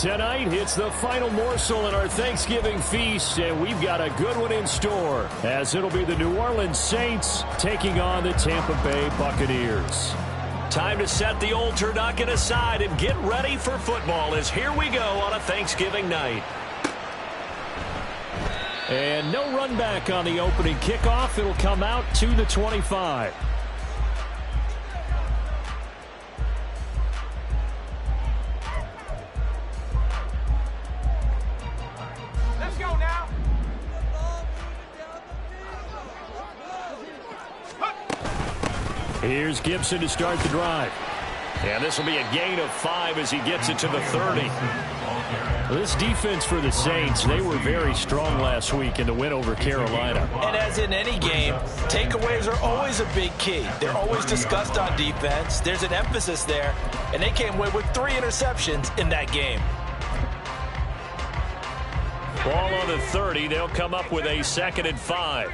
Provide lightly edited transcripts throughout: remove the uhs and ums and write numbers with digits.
Tonight, it's the final morsel in our Thanksgiving feast, and we've got a good one in store, as it'll be the New Orleans Saints taking on the Tampa Bay Buccaneers. Time to set the old turducken aside and get ready for football, as here we go on a Thanksgiving night. And no run back on the opening kickoff. It'll come out to the 25. Let's go now. Here's Gibson to start the drive. And this will be a gain of 5 as he gets it to the 30. This defense for the Saints, they were very strong last week in the win over Carolina. And as in any game, takeaways are always a big key. They're always discussed on defense. There's an emphasis there, and they came away with 3 interceptions in that game. Ball on the 30. They'll come up with a 2nd and 5.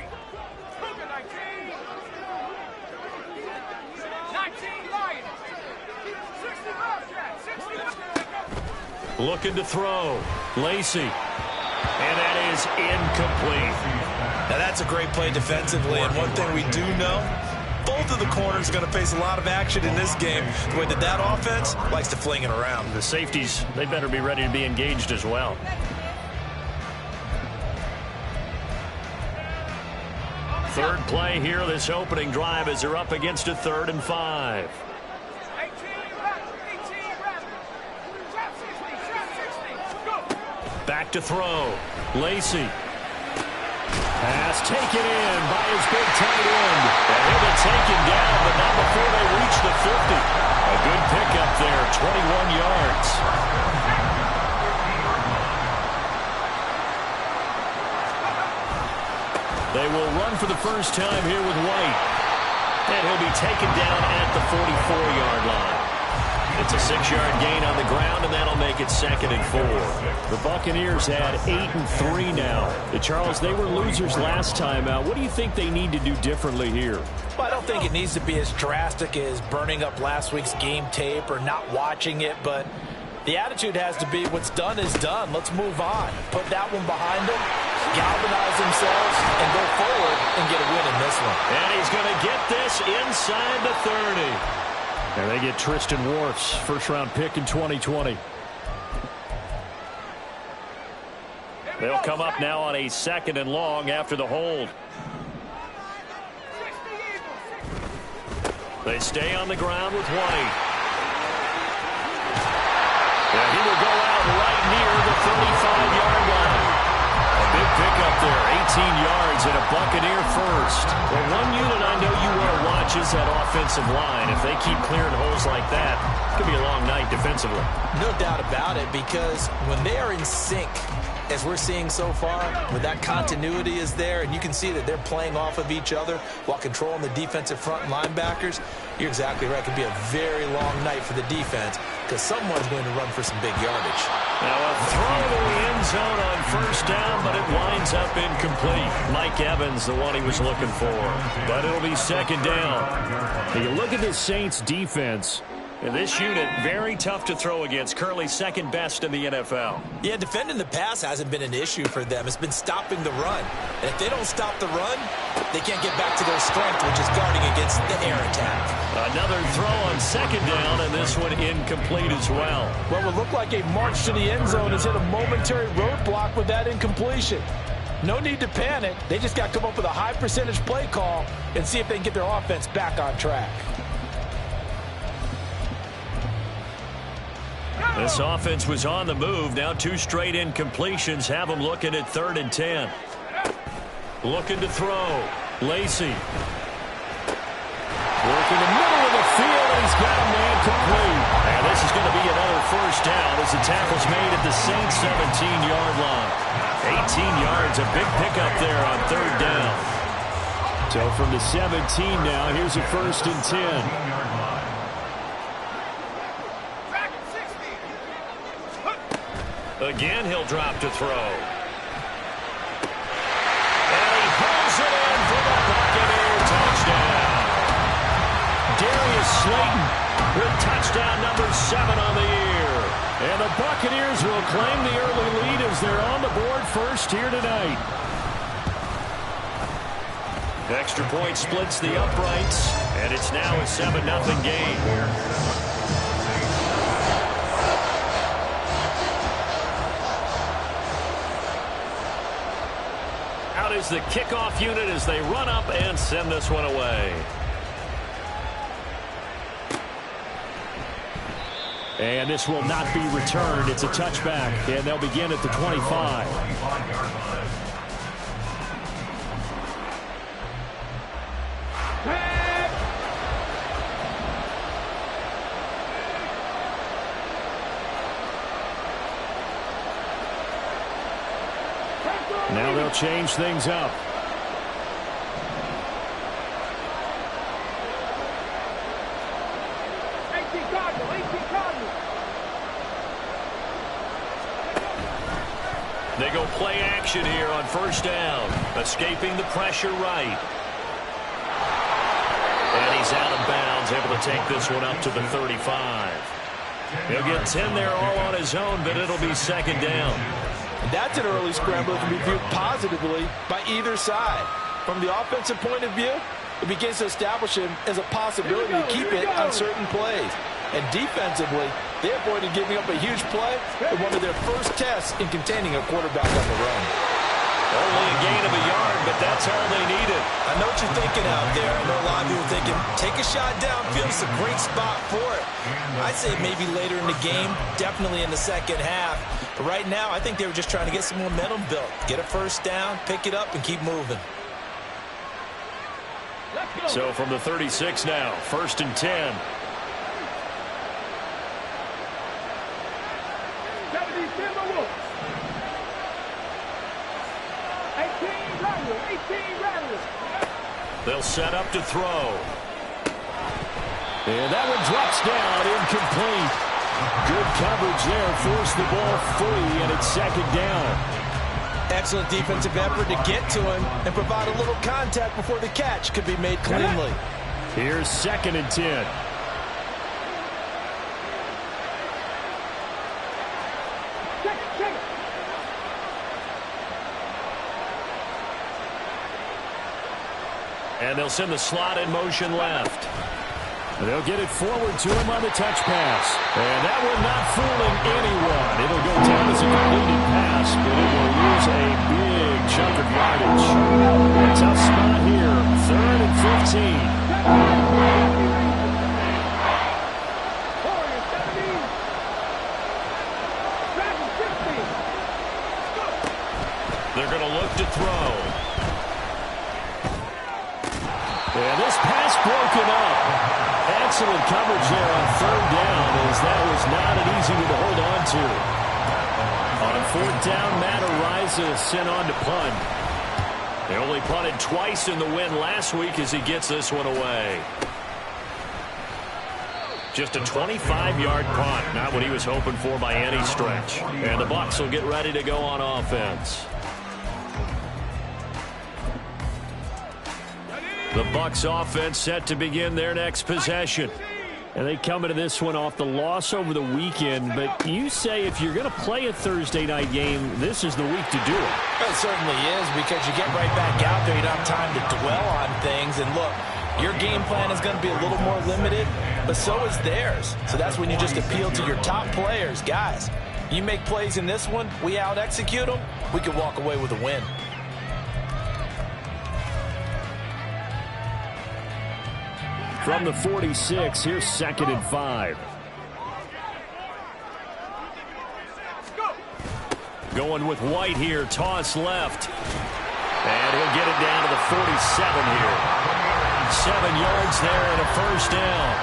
Looking to throw. Lacy. And that is incomplete. Now that's a great play defensively, and one thing we do know, both of the corners are going to face a lot of action in this game, the way that offense likes to fling it around. The safeties, they better be ready to be engaged as well. Third play here, this opening drive, as they're up against a 3rd and 5. Back to throw. Lacy. Pass taken in by his big tight end. And he'll be taken down, but not before they reach the 50. A good pickup there, 21 yards. They will run for the first time here with White. And he'll be taken down at the 44-yard line. It's a 6-yard gain on the ground, and that'll make it 2nd and 4. The Buccaneers had 8-3 now. Charles, they were losers last time out. What do you think they need to do differently here? Well, I don't think it needs to be as drastic as burning up last week's game tape or not watching it, but the attitude has to be what's done is done. Let's move on. Put that one behind them, galvanize themselves, and go forward and get a win in this one. And he's going to get this inside the 30. And they get Tristan Wirfs, first-round pick in 2020. They'll come up now on a 2nd and long after the hold. They stay on the ground with White. And he will go out right near the 35-yard line. A big pickup there, 18 yards and a Buccaneer first. Well, one unit I know you want to watch is that offensive line. If they keep clearing holes like that, it's going to be a long night defensively. No doubt about it, because when they are in sync, as we're seeing so far, when that continuity is there and you can see that they're playing off of each other while controlling the defensive front and linebackers, you're exactly right. It could be a very long night for the defense because someone's going to run for some big yardage. Now a throw to the end zone on first down, but it winds up incomplete. Mike Evans, the one he was looking for. But it'll be 2nd down. Now you look at this Saints defense. And this unit, very tough to throw against. Currently 2nd best in the NFL. Yeah, defending the pass hasn't been an issue for them. It's been stopping the run. And if they don't stop the run, they can't get back to their strength, which is guarding against the air attack. Another throw on 2nd down, and this one incomplete as well. Well, it looked like a march to the end zone has hit a momentary roadblock with that incompletion. No need to panic. They just got to come up with a high percentage play call and see if they can get their offense back on track. This offense was on the move. Now 2 straight incompletions have them looking at 3rd and 10. Looking to throw. Lacy. Working the middle of the field, and he's got a man complete. And this is going to be another first down as the tackle's made at the Saints 17-yard line. 18 yards, a big pickup there on 3rd down. So from the 17 now, here's a 1st and 10. Again, he'll drop to throw. And he pulls it in for the Buccaneer touchdown. Darius Slayton with touchdown number 7 on the year. And the Buccaneers will claim the early lead as they're on the board first here tonight. Extra point splits the uprights, and it's now a 7-0 game. Out is the kickoff unit as they run up and send this one away. And this will not be returned. It's a touchback, and they'll begin at the 25. Now they'll change things up. They go play action here on first down. Escaping the pressure right. And he's out of bounds, able to take this one up to the 35. He'll get 10 there all on his own, but it'll be second down. That's an early scramble that can be viewed positively by either side. From the offensive point of view, it begins to establish him as a possibility to keep it on certain plays. And defensively, they avoided giving up a huge play in one of their first tests in containing a quarterback on the run. Only a gain of a yard, but that's all they needed. I know what you're thinking out there. I know a lot of you are thinking, take a shot downfield. It's a great spot for it. I'd say maybe later in the game, definitely in the second half. But right now, I think they were just trying to get some momentum built. Get a first down, pick it up, and keep moving. So from the 36 now, 1st and 10. They'll set up to throw. And that one drops down, incomplete. Good coverage there, forced the ball free, and it's second down. Excellent defensive effort to get to him and provide a little contact before the catch could be made cleanly. Here's 2nd and 10. And they'll send the slot in motion left. They'll get it forward to him on the touch pass. And that one not fooling anyone. It'll go down as a completed pass, but it will lose a big chunk of yardage. Tough spot here, 3rd and 15. They're going to look to throw. And this pass broken up. Excellent coverage there on 3rd down, as that was not an easy one to hold on to. On 4th down, Matt Araiza sent on to punt. They only punted twice in the win last week as he gets this one away. Just a 25-yard punt, not what he was hoping for by any stretch. And the Bucs will get ready to go on offense. The Bucs offense set to begin their next possession. And they come into this one off the loss over the weekend. But you say if you're going to play a Thursday night game, this is the week to do it. It certainly is, because you get right back out there. You don't have time to dwell on things. And look, your game plan is going to be a little more limited, but so is theirs. So that's when you just appeal to your top players. Guys, you make plays in this one, we out-execute them, we can walk away with a win. From the 46, here's 2nd and 5. Going with White here, toss left. And he'll get it down to the 47 here. 7 yards there and a first down.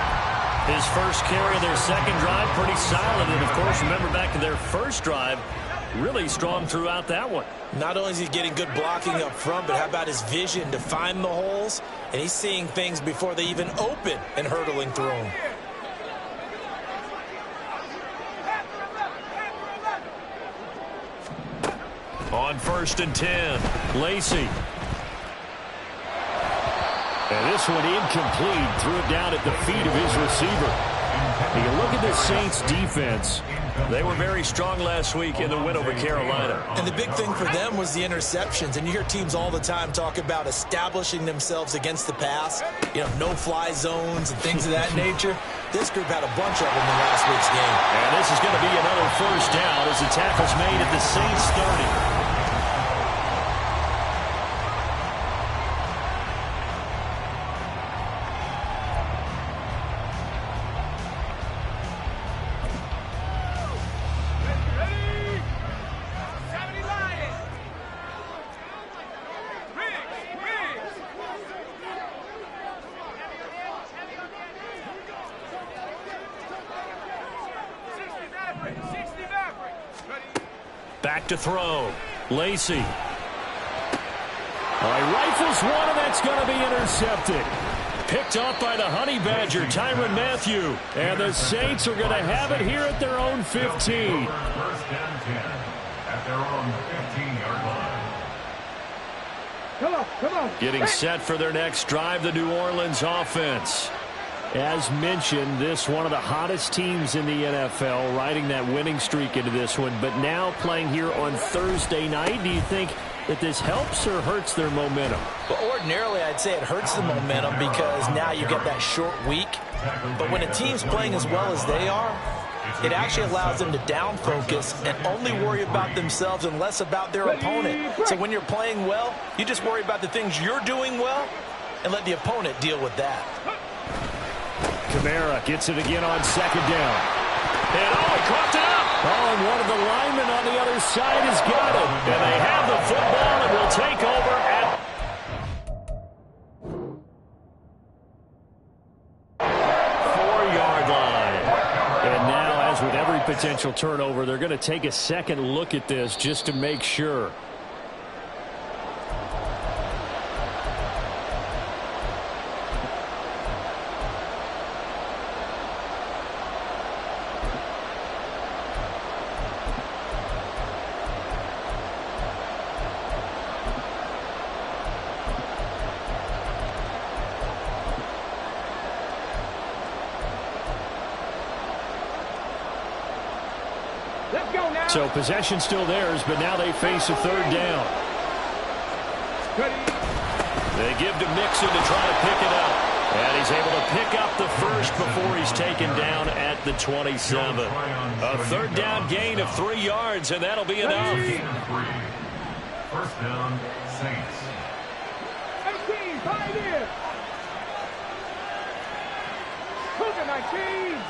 His first carry of their second drive, pretty solid. And, of course, remember back to their first drive, really strong throughout that one. Not only is he getting good blocking up front, but how about his vision to find the holes? And he's seeing things before they even open and hurdling through them. On 1st and 10, Lacy. And this one incomplete. Threw it down at the feet of his receiver. You look at the Saints defense. They were very strong last week in the win over Carolina. And the big thing for them was the interceptions. And you hear teams all the time talk about establishing themselves against the pass, no-fly zones and things of that nature. This group had a bunch of them in last week's game. And this is going to be another first down as the tackle's made at the Saints 30. Back to throw. Lacy. He rifles one, and that's going to be intercepted. Picked off by the Honey Badger, Tyrann Mathieu. And the Saints are going to have it here at their own 15. First down 10 at their own 15-yard line. Come on. Getting set for their next drive, the New Orleans offense. As mentioned, this one of the hottest teams in the NFL, riding that winning streak into this one, but now playing here on Thursday night. Do you think that this helps or hurts their momentum? Well, ordinarily, I'd say it hurts the momentum because now you get that short week. But when a team's playing as well as they are, it actually allows them to down focus and only worry about themselves and less about their opponent. So when you're playing well, you just worry about the things you're doing well and let the opponent deal with that. Kamara gets it again on second down. And he coughed it up. And one of the linemen on the other side has got it. And they have the football and will take over at 4-yard line. And now, as with every potential turnover, they're going to take a second look at this just to make sure. So possession still theirs, but now they face a third down. They give to Mixon to try to pick it up. And he's able to pick up the first before he's taken down at the 27. A third down gain of 3 yards, and that'll be enough. First down, Saints. 18, Pioneer. Cougar 19.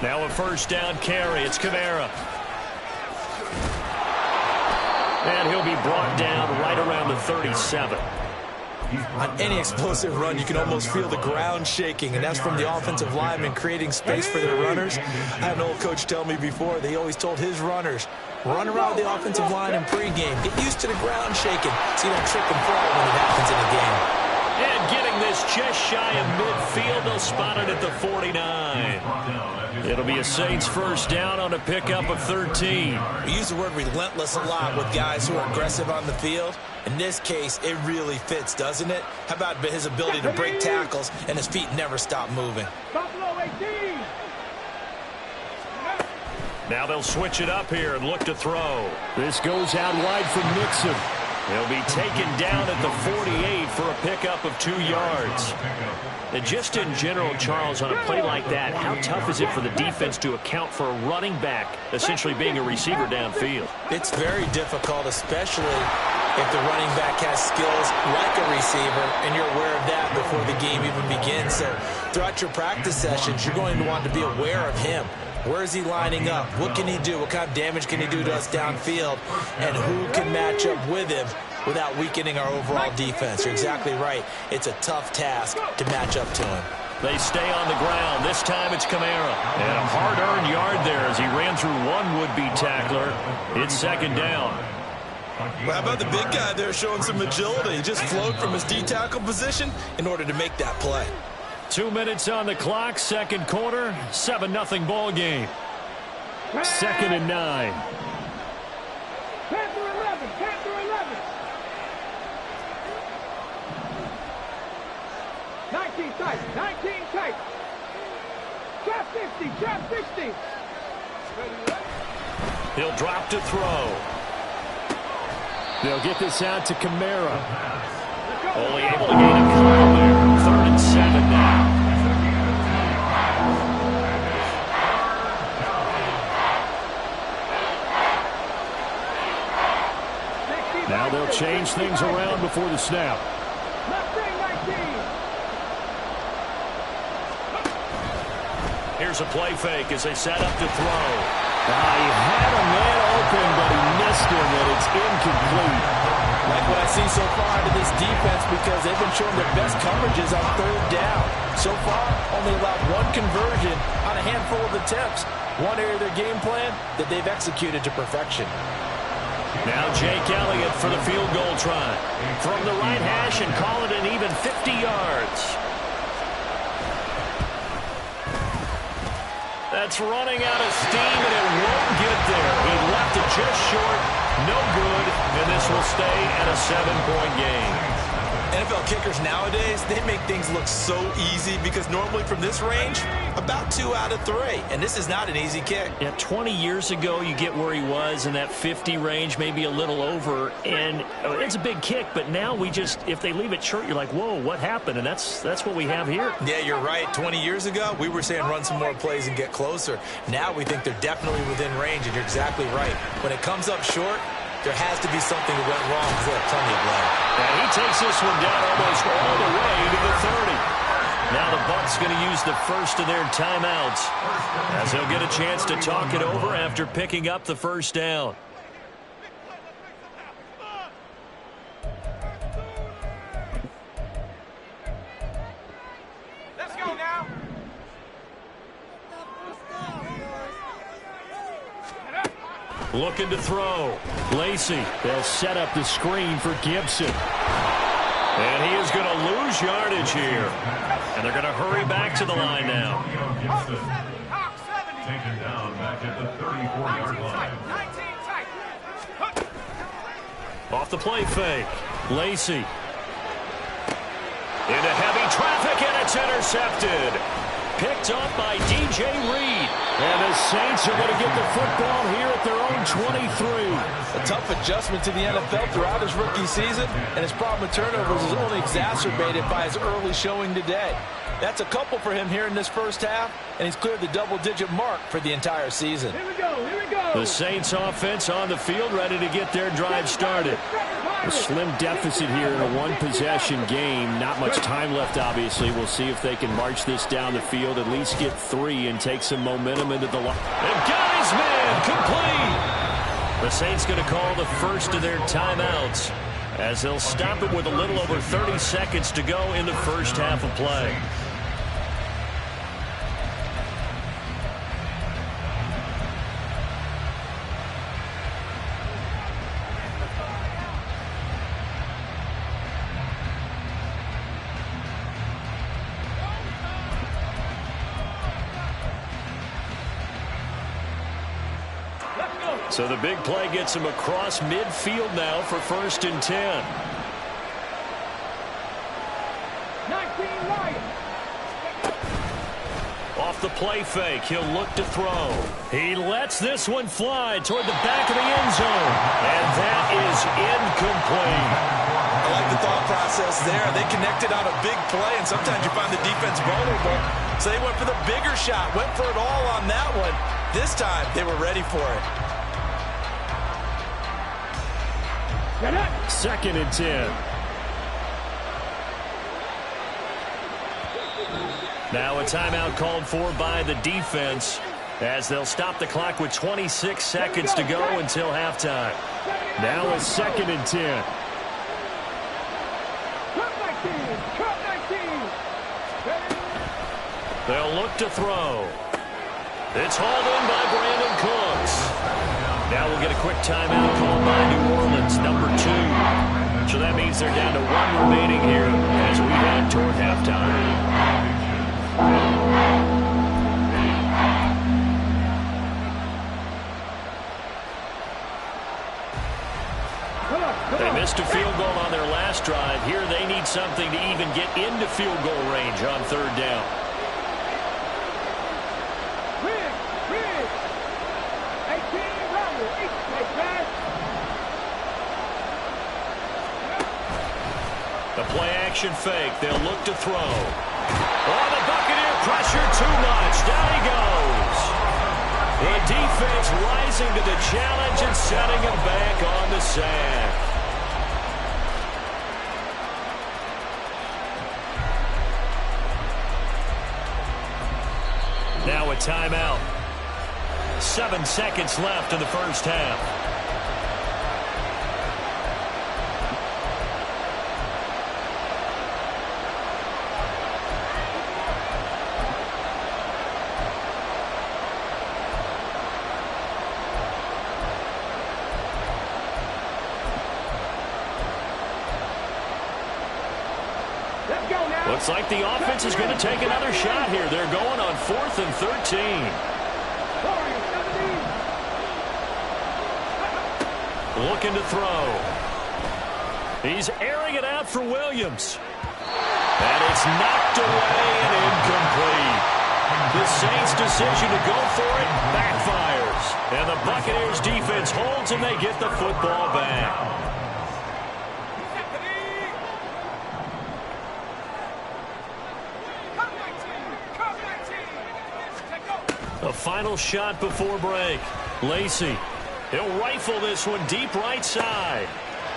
Now a first down carry. It's Kamara. And he'll be brought down right around the 37. On any explosive run, you can almost feel the ground shaking, and that's from the offensive linemen creating space for their runners. I had an old coach tell me before, they always told his runners, run around the offensive line in pregame. Get used to the ground shaking so you don't trip and fall when it happens in a game. And getting this just shy of midfield, they'll spot it at the 49. It'll be a Saints first down on a pickup of 13. We use the word relentless a lot with guys who are aggressive on the field. In this case, it really fits, doesn't it? How about his ability to break tackles and his feet never stop moving? Buffalo 18. Now they'll switch it up here and look to throw. This goes out wide from Mixon. He'll be taken down at the 48 for a pickup of 2 yards. And just in general, Charles, on a play like that, how tough is it for the defense to account for a running back essentially being a receiver downfield? It's very difficult, especially if the running back has skills like a receiver, and you're aware of that before the game even begins. So throughout your practice sessions, you're going to want to be aware of him. Where is he lining up? What can he do? What kind of damage can he do to us downfield? And who can match up with him without weakening our overall defense? You're exactly right. It's a tough task to match up to him. They stay on the ground. This time it's Kamara. And a hard-earned yard there as he ran through one would-be tackler. It's second down. Well, how about the big guy there showing some agility? He just flowed from his D-tackle position in order to make that play. 2 minutes on the clock, second quarter, 7-0 ball game. Second and 9. Panther 11, Panther 11. 19 tight, 19 tight. Trap 50, trap 50. He'll drop to throw. They'll get this out to Kamara. Only able to gain a couple there. 3rd and 7 now. Now they'll change things around before the snap. Here's a play fake as they set up to throw. He had a man open, but he missed him, and it's incomplete. Like what I see so far out of this defense, because they've been showing their best coverages on 3rd down. So far, only allowed 1 conversion on a handful of attempts. One area of their game plan that they've executed to perfection. Now Jake Elliott for the field goal try. From the right hash and call it an even 50 yards. That's running out of steam, and it won't get there. He left it just short. No good, and this will stay at a 7-point game. NFL kickers nowadays, they make things look so easy because normally from this range, about 2 out of 3. And this is not an easy kick. Yeah, 20 years ago, you get where he was in that 50 range, maybe a little over. And it's a big kick, but now we just, if they leave it short, you're like, whoa, what happened? And that's what we have here. Yeah, you're right. 20 years ago, we were saying run some more plays and get closer. Now we think they're definitely within range, and you're exactly right. When it comes up short, there has to be something that went wrong because they have plenty of leg. And he takes this one down almost all the way to the 30. Now the Bucs going to use the first of their timeouts as they'll get a chance to talk it over after picking up the first down. Let's go now. Looking to throw. Lacy. They'll set up the screen for Gibson. And he is going to lose yardage here. And they're going to hurry back to the line now. Taken down back at the 34-yard line. Off the play fake. Lacy. Into heavy traffic, and it's intercepted. Picked up by DJ Reed. And the Saints are going to get the football here at their own 23. A tough adjustment to the NFL throughout his rookie season, and his problem with turnovers is only exacerbated by his early showing today. That's a couple for him here in this first half, and he's cleared the double-digit mark for the entire season. Here we go, here we go. The Saints offense on the field, ready to get their drive started. A slim deficit here in a one-possession game. Not much time left, obviously. We'll see if they can march this down the field, at least get 3 and take some momentum into the line. And got his man complete. The Saints going to call the first of their timeouts as they'll stop it with a little over 30 seconds to go in the first half of play. So the big play gets him across midfield now for 1st and 10. 19 Lions. Off the play fake, he'll look to throw. He lets this one fly toward the back of the end zone. And that is incomplete. I like the thought process there. They connected on a big play, and sometimes you find the defense vulnerable. So they went for the bigger shot, went for it all on that one. This time, they were ready for it. 2nd and 10. Now a timeout called for by the defense as they'll stop the clock with 26 seconds to go until halftime. Now a 2nd and 10. Trump 19. They'll look to throw. It's hauled in by Brandon Cooks. Now we'll get a quick timeout called by New Orleans, number 2. So that means they're down to 1 remaining here as we head toward halftime. They missed a field goal on their last drive. Here they need something to even get into field goal range on 3rd down. The play-action fake. They'll look to throw. Oh, the Buccaneer pressure too much. Down he goes. The defense rising to the challenge and setting him back on the sack. Now a timeout. 7 seconds left in the first half. Looks like the offense is going to take another shot here. They're going on 4th and 13. Looking to throw. He's airing it out for Williams. And it's knocked away and incomplete. The Saints' decision to go for it backfires. And the Buccaneers' defense holds and they get the football back. A final shot before break. Lacy. He'll rifle this one deep right side.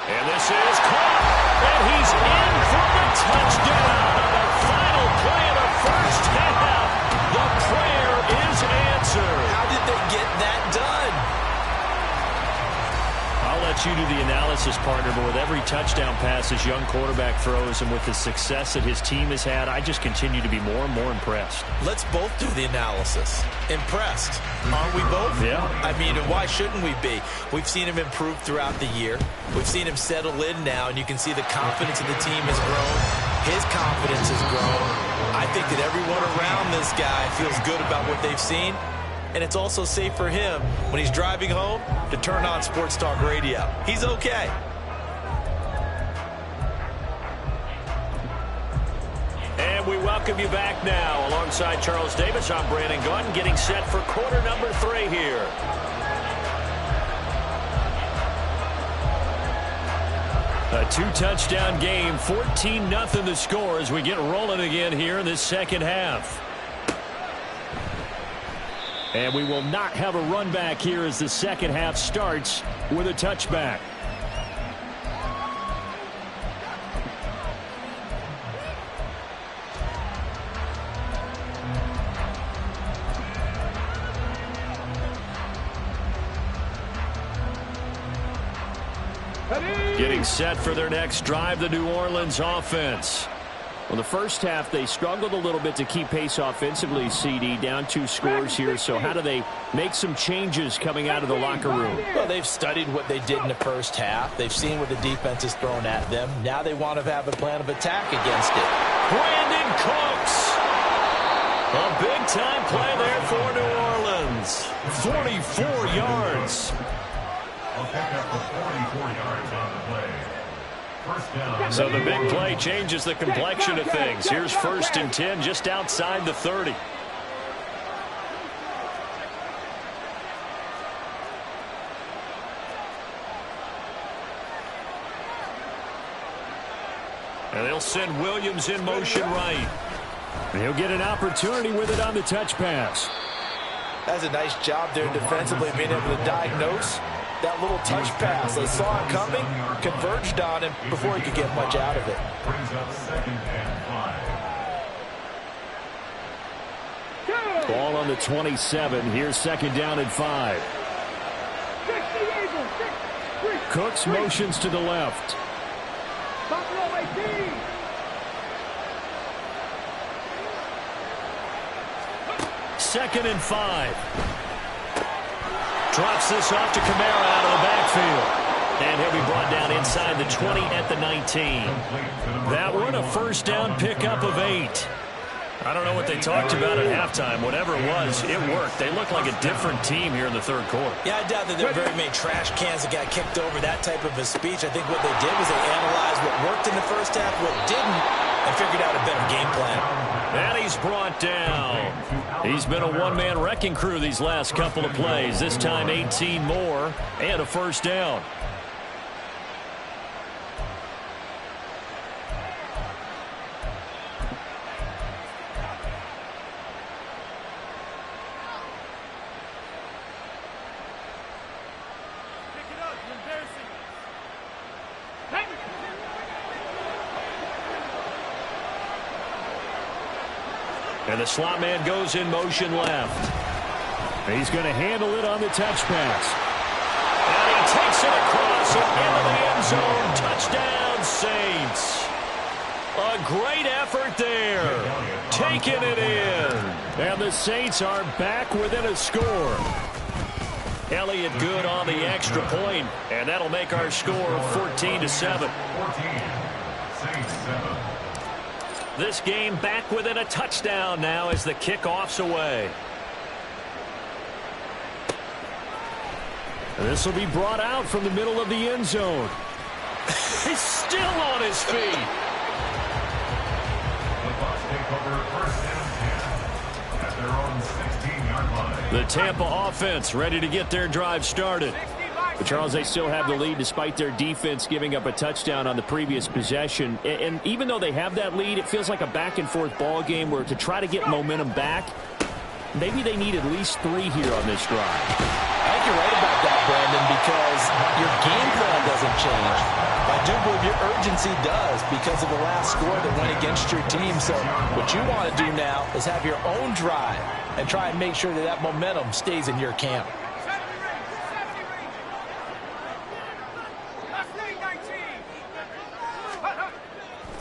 And this is caught. And he's in for the touchdown on the final play of the first half. The prayer is answered. How did they get that done? I'll let you do the analysis, partner, but with every touchdown pass his young quarterback throws and with the success that his team has had, I just continue to be more and more impressed. Let's both do the analysis. Impressed. Aren't we both? Yeah. I mean, why shouldn't we be? We've seen him improve throughout the year. We've seen him settle in now, and you can see the confidence of the team has grown. His confidence has grown. I think that everyone around this guy feels good about what they've seen. And it's also safe for him when he's driving home to turn on Sports Talk Radio. He's okay. And we welcome you back now. Alongside Charles Davis, I'm Brandon Gunn, getting set for quarter number 3 here. A 2-touchdown game, 14-0 the score as we get rolling again here in this second half. And we will not have a run back here as the second half starts with a touchback. Getting set for their next drive, the New Orleans offense. Well, the first half, they struggled a little bit to keep pace offensively, CD, down 2 scores here. So how do they make some changes coming out of the locker room? Well, they've studied what they did in the first half. They've seen what the defense has thrown at them. Now they want to have a plan of attack against it. Brandon Cooks. A big-time play there for New Orleans. 44 yards. I'll pick up for 44 yards on the play. So the big play changes the complexion of things. Here's 1st and 10 just outside the 30. And they'll send Williams in motion right. And he'll get an opportunity with it on the touch pass. That's a nice job there defensively, being able to diagnose that little touch pass. They saw it coming, converged on him before he could get much out of it. Brings up 2nd and 5. Ball on the 27. Here's 2nd down and 5. Cooks motions to the left. 2nd and 5. Drops this off to Kamara out of the backfield. And he'll be brought down inside the 20 at the 19. That one, a 1st down pickup of 8. I don't know what they talked about at halftime. Whatever it was, it worked. They look like a different team here in the 3rd quarter. Yeah, I doubt that there were very many trash cans that got kicked over, that type of a speech. I think what they did was they analyzed what worked in the first half, what didn't, and figured out a better game plan. And he's brought down. He's been a one-man wrecking crew these last couple of plays. This time 18 more and a 1st down. And the slot man goes in motion left. He's going to handle it on the touch pass. And he takes it across and into the end zone. Touchdown, Saints. A great effort there. Taking it in. And the Saints are back within a score. Elliott good on the extra point, and that'll make our score 14-7. 14, Saints 7. This game back within a touchdown now as the kickoff's away. This will be brought out from the middle of the end zone. He's still on his feet. The Bucs take over first down 10 at their own 16-yard line. The Tampa offense ready to get their drive started. But Charles, they still have the lead despite their defense giving up a touchdown on the previous possession. And even though they have that lead, it feels like a back-and-forth ball game where to try to get momentum back, maybe they need at least 3 here on this drive. I think you're right about that, Brandon, because your game plan doesn't change. I do believe your urgency does because of the last score that went against your team. So what you want to do now is have your own drive and try and make sure that that momentum stays in your camp.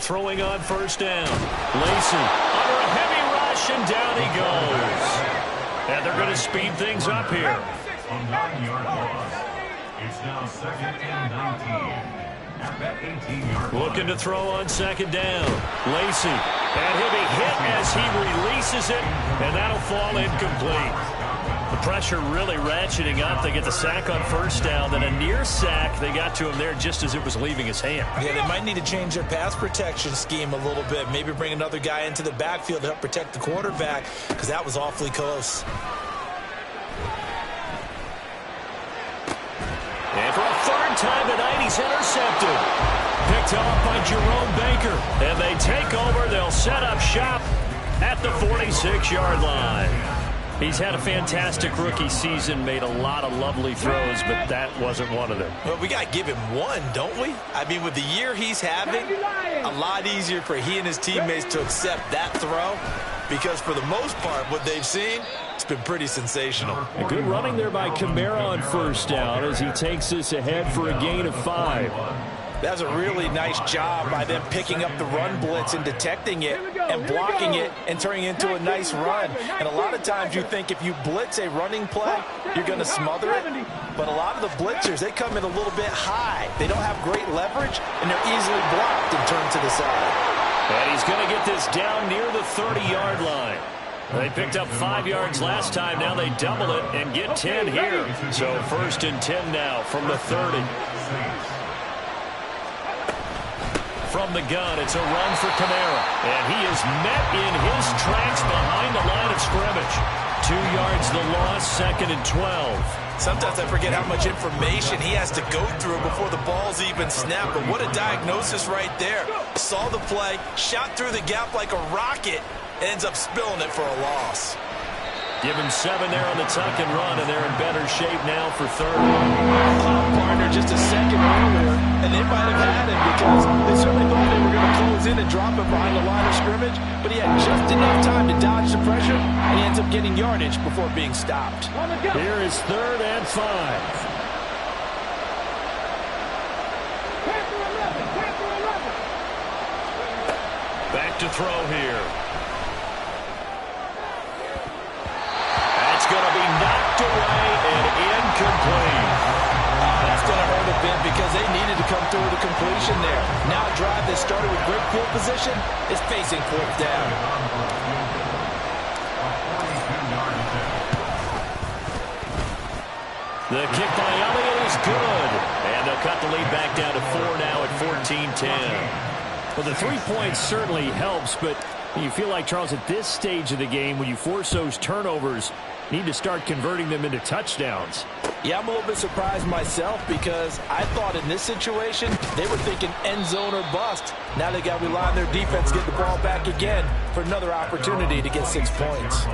Throwing on first down. Lacy under a heavy rush, and down he goes. And they're going to speed things up here. A 9-yard loss. It's now 2nd and 19 at that 18-yard line. Looking to throw on second down. Lacy. And he'll be hit as he releases it, and that'll fall incomplete. The pressure really ratcheting up. They get the sack on first down, then a near sack. They got to him there just as it was leaving his hand. Yeah, they might need to change their pass protection scheme a little bit. Maybe bring another guy into the backfield to help protect the quarterback because that was awfully close. And for a third time tonight, he's intercepted. Picked off by Jerome Baker. And they take over. They'll set up shop at the 46-yard line. He's had a fantastic rookie season, made a lot of lovely throws, but that wasn't one of them. Well, we got to give him one, don't we? I mean, with the year he's having, a lot easier for he and his teammates to accept that throw because for the most part, what they've seen, it's been pretty sensational. A good running there by Kamara on first down as he takes this ahead for a gain of 5. That's a really nice job by them picking up the run blitz and detecting it and blocking it and turning it into a nice run. And a lot of times you think if you blitz a running play, you're going to smother it. But a lot of the blitzers, they come in a little bit high. They don't have great leverage, and they're easily blocked and turned to the side. And he's going to get this down near the 30-yard line. They picked up 5 yards last time. Now they double it and get 10 here. So 1st and 10 now from the 30. From the gun, it's a run for Kamara. And he is met in his tracks behind the line of scrimmage. 2 yards the loss, 2nd and 12. Sometimes I forget how much information he has to go through before the ball's even snapped. But what a diagnosis right there. Saw the play, shot through the gap like a rocket, ends up spilling it for a loss. Give him 7 there on the tuck and run, and they're in better shape now for 3rd. Partner just a second earlier, and they might have had him because they certainly thought they were going to close in and drop him behind the line of scrimmage, but he had just enough time to dodge the pressure, and he ends up getting yardage before being stopped. Here is 3rd and 5. Back to throw here. That's going to be knocked away and incomplete. That's going to hurt a bit because they needed to come through the completion there. Now a drive that started with great field position is facing 4th down. The kick by Elliott is good. And they'll cut the lead back down to 4 now at 14-10. Well, the 3 points certainly helps, but you feel like, Charles, at this stage of the game, when you force those turnovers, you need to start converting them into touchdowns. Yeah, I'm a little bit surprised myself because I thought in this situation, they were thinking end zone or bust. Now they got to rely on their defense to get the ball back again for another opportunity to get 6 points.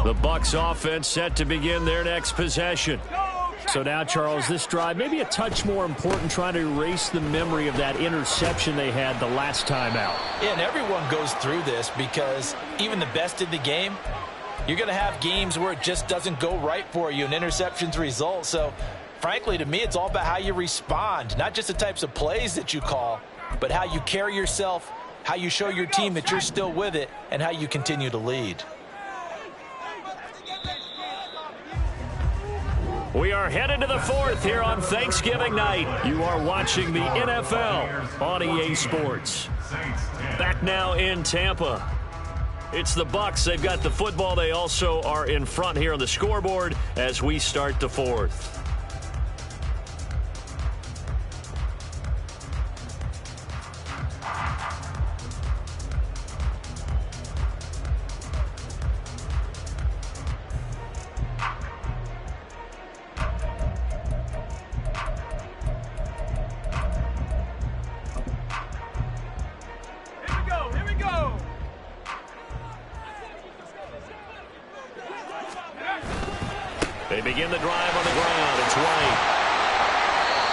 The Bucs offense set to begin their next possession. So now, Charles, this drive maybe a touch more important, trying to erase the memory of that interception they had the last time out. Yeah, and everyone goes through this because even the best in the game, you're going to have games where it just doesn't go right for you and interceptions result. So, frankly, to me, it's all about how you respond, not just the types of plays that you call, but how you carry yourself, how you show your team that you're still with it, and how you continue to lead. We are headed to the fourth here on Thanksgiving night. You are watching the NFL on EA Sports. Back now in Tampa. It's the Bucs. They've got the football. They also are in front here on the scoreboard as we start the fourth. They begin the drive on the ground. It's White.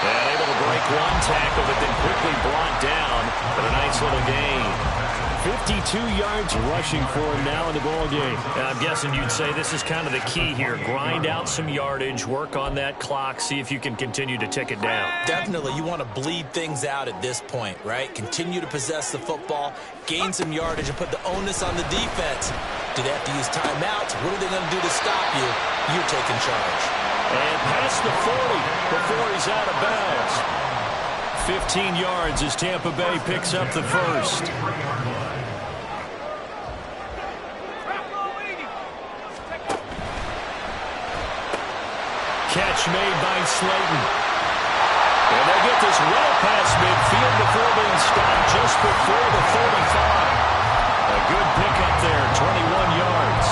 And able to break one tackle, but then quickly brought down. But a nice little gain. 52 yards rushing for him now in the ball game. And I'm guessing you'd say this is kind of the key here. Grind out some yardage, work on that clock, see if you can continue to tick it down. Definitely, you want to bleed things out at this point, right? Continue to possess the football, gain some yardage, and put the onus on the defense. Do they have to use timeouts? What are they going to do to stop you? You're taking charge. And past the 40 before he's out of bounds. 15 yards as Tampa Bay picks up the first. Catch made by Slayton. And they get this well past midfield before being stopped just before the 35. A good pickup there, 21 yards.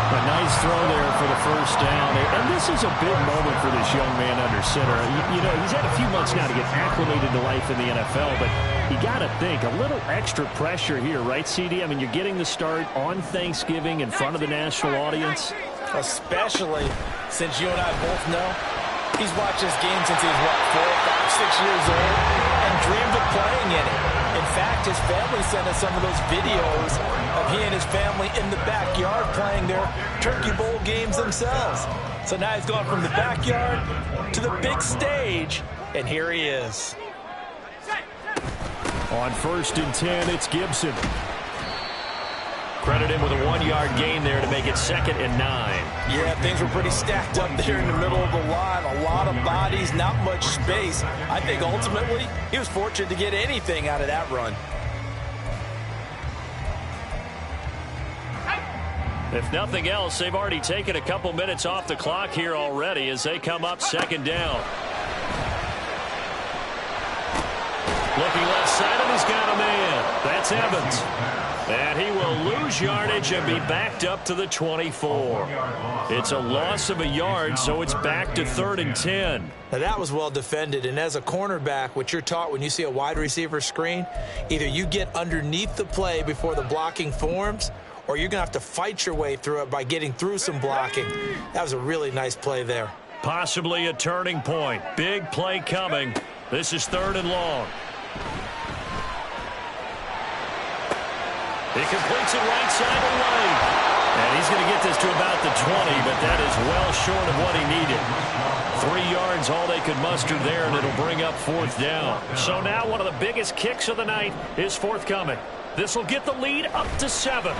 A nice throw there for the first down. And this is a big moment for this young man under center. You know, he's had a few months now to get acclimated to life in the NFL, but you got to think, a little extra pressure here, right, CD? I mean, you're getting the start on Thanksgiving in front of the national audience. Especially since you and I both know he's watched this game since he was, what, 4, 5, 6 years old and dreamed of playing in it. In fact, his family sent us some of those videos of he and his family in the backyard playing their Turkey Bowl games themselves. So now he's gone from the backyard to the big stage, and here he is. On 1st and 10, it's Gibson. Credit him with a 1-yard gain there to make it 2nd and 9. Yeah, things were pretty stacked up there in the middle of the line. A lot of bodies, not much space. I think ultimately he was fortunate to get anything out of that run. If nothing else, they've already taken a couple minutes off the clock here already as they come up 2nd down. Looking left side, and he's got a man. That's Evans. And he will lose yardage and be backed up to the 24. It's a loss of a yard, so it's back to 3rd and 10. Now, that was well defended. And as a cornerback, what you're taught when you see a wide receiver screen, either you get underneath the play before the blocking forms, or you're going to have to fight your way through it by getting through some blocking. That was a really nice play there. Possibly a turning point. Big play coming. This is 3rd and long. He completes it right side away. And he's going to get this to about the 20, but that is well short of what he needed. 3 yards, all they could muster there, and it'll bring up 4th down. So now one of the biggest kicks of the night is forthcoming. This will get the lead up to 7.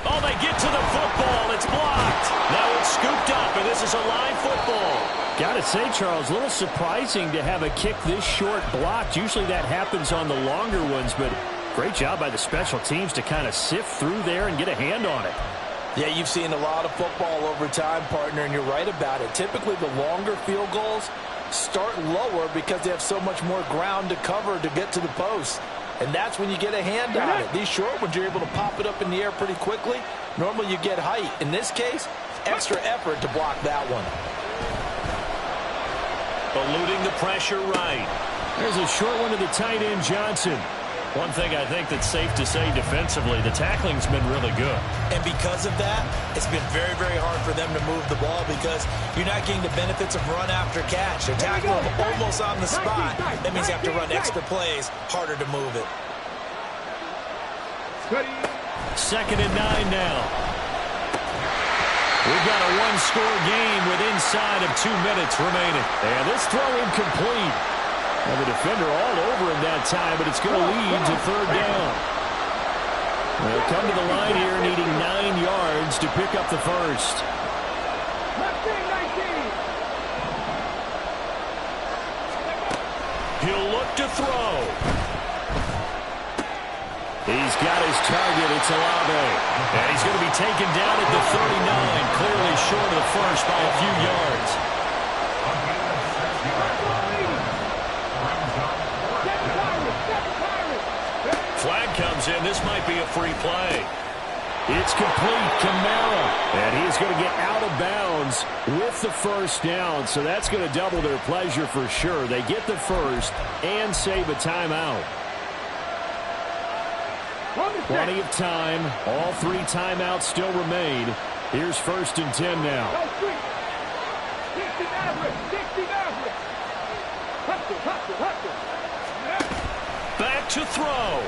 Oh, they get to the football. It's blocked. Now it's scooped up, and this is a live football. Got to say, Charles, a little surprising to have a kick this short blocked. Usually that happens on the longer ones, but great job by the special teams to kind of sift through there and get a hand on it. Yeah, you've seen a lot of football over time, partner, and you're right about it. Typically, the longer field goals start lower because they have so much more ground to cover to get to the post. And that's when you get a hand on it. These short ones, you're able to pop it up in the air pretty quickly. Normally, you get height. In this case, extra effort to block that one. Eluding the pressure right. There's a short one to the tight end, Johnson. One thing I think that's safe to say defensively, the tackling's been really good. And because of that, it's been very, very hard for them to move the ball because you're not getting the benefits of run after catch. They're tackling them almost on the spot. That means you have to run extra plays, harder to move it. 2nd and 9 now. We've got a one-score game with inside of 2 minutes remaining. And this throw incomplete. And the defender all over him that time, but it's going to lead to 3rd down. They'll come to the line here needing 9 yards to pick up the first. He'll look to throw. He's got his target. It's Olave. And he's going to be taken down at the 39, clearly short of the first by a few yards. Flag comes in. This might be a free play. It's complete. Kamara. And he's going to get out of bounds with the first down. So that's going to double their pleasure for sure. They get the first and save a timeout. Plenty of time. All 3 timeouts still remain. Here's 1st and 10 now. Back to throw.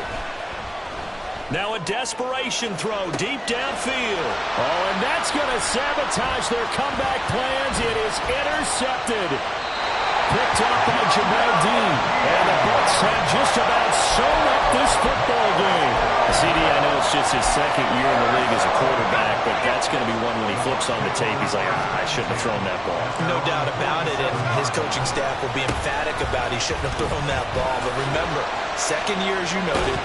Now a desperation throw deep downfield. Oh, and that's going to sabotage their comeback plans. It is intercepted. Picked up by Jamel Dean. And the Bucs have just about sewn up this football game. CD, I know it's just his 2nd year in the league as a quarterback, but that's going to be one when he flips on the tape. He's like, I shouldn't have thrown that ball. No doubt about it, and his coaching staff will be emphatic about he shouldn't have thrown that ball. But remember, 2nd year, as you noted,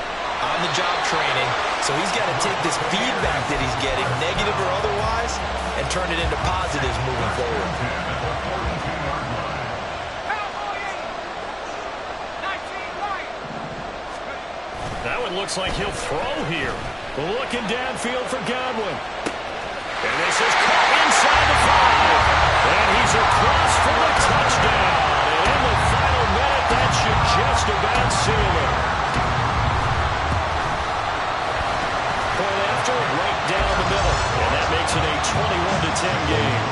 on-the-job training, so he's got to take this feedback that he's getting, negative or otherwise, and turn it into positives moving forward. That one looks like he'll throw here. Looking downfield for Godwin. And this is caught inside the 5. And he's across for a touchdown. And in the final minute, that should just about seal it. Point after, right down the middle. And that makes it a 21-10 game.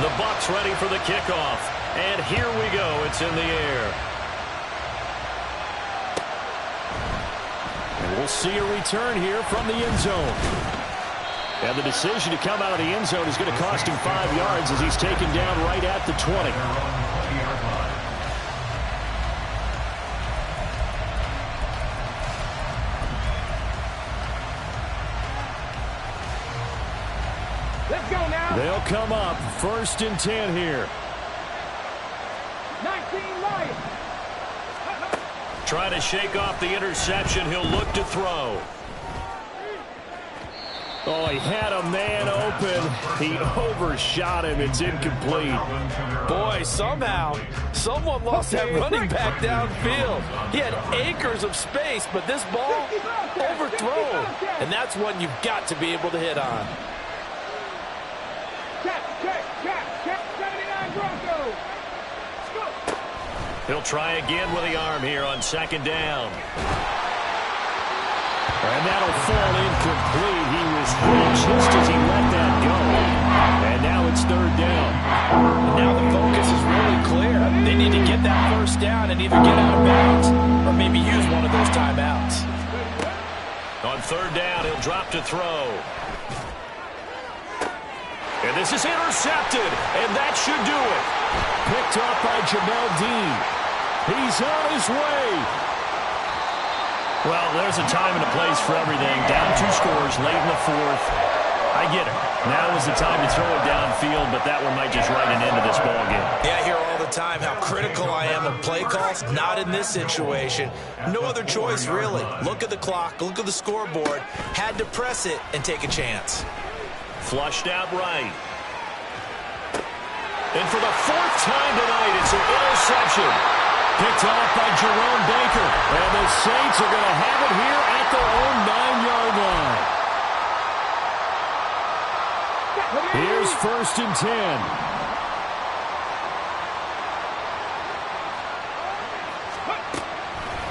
The Bucs ready for the kickoff. And here we go. It's in the air. And we'll see a return here from the end zone. And the decision to come out of the end zone is going to cost him 5 yards as he's taken down right at the 20. Let's go now. They'll come up 1st and 10 here. 19 Lions. Trying to shake off the interception. He'll look to throw. Oh, he had a man open. He overshot him. It's incomplete. Boy, somehow, someone lost that running back downfield. He had acres of space, but this ball overthrown. And that's one you've got to be able to hit on. Check. 79 Broncos. He'll try again with the arm here on 2nd down. And that'll fall incomplete. He was hit just as he let that go. And now it's 3rd down. And now the focus is really clear. They need to get that first down and either get out of bounds or maybe use one of those timeouts. On 3rd down, he'll drop to throw. And this is intercepted, and that should do it. Picked up by Jamel Dean. He's on his way. Well, there's a time and a place for everything. Down 2 scores late in the 4th. I get it. Now is the time to throw it downfield, but that one might just write an end to this ball game. Yeah, I hear all the time how critical I am of play calls. Not in this situation. No other choice, really. Look at the clock. Look at the scoreboard. Had to press it and take a chance. Flushed out right. And for the 4th time tonight, it's an interception. Picked off by Jerome Baker. And the Saints are going to have it here at their own 9-yard line. Here's 1st and 10.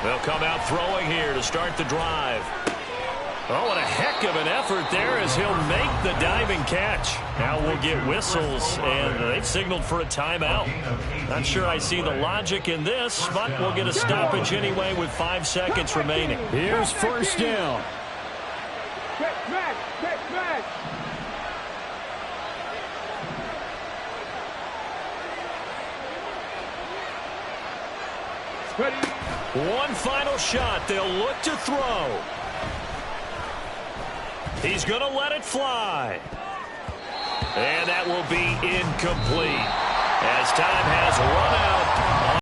They'll come out throwing here to start the drive. Oh, what a heck of an effort there as he'll make the diving catch. Now we'll get whistles, and they've signaled for a timeout. Not sure I see the logic in this, but we'll get a stoppage anyway with 5 seconds remaining. Here's 1st down. Check back. Ready. One final shot. They'll look to throw. He's going to let it fly. And that will be incomplete as time has run out.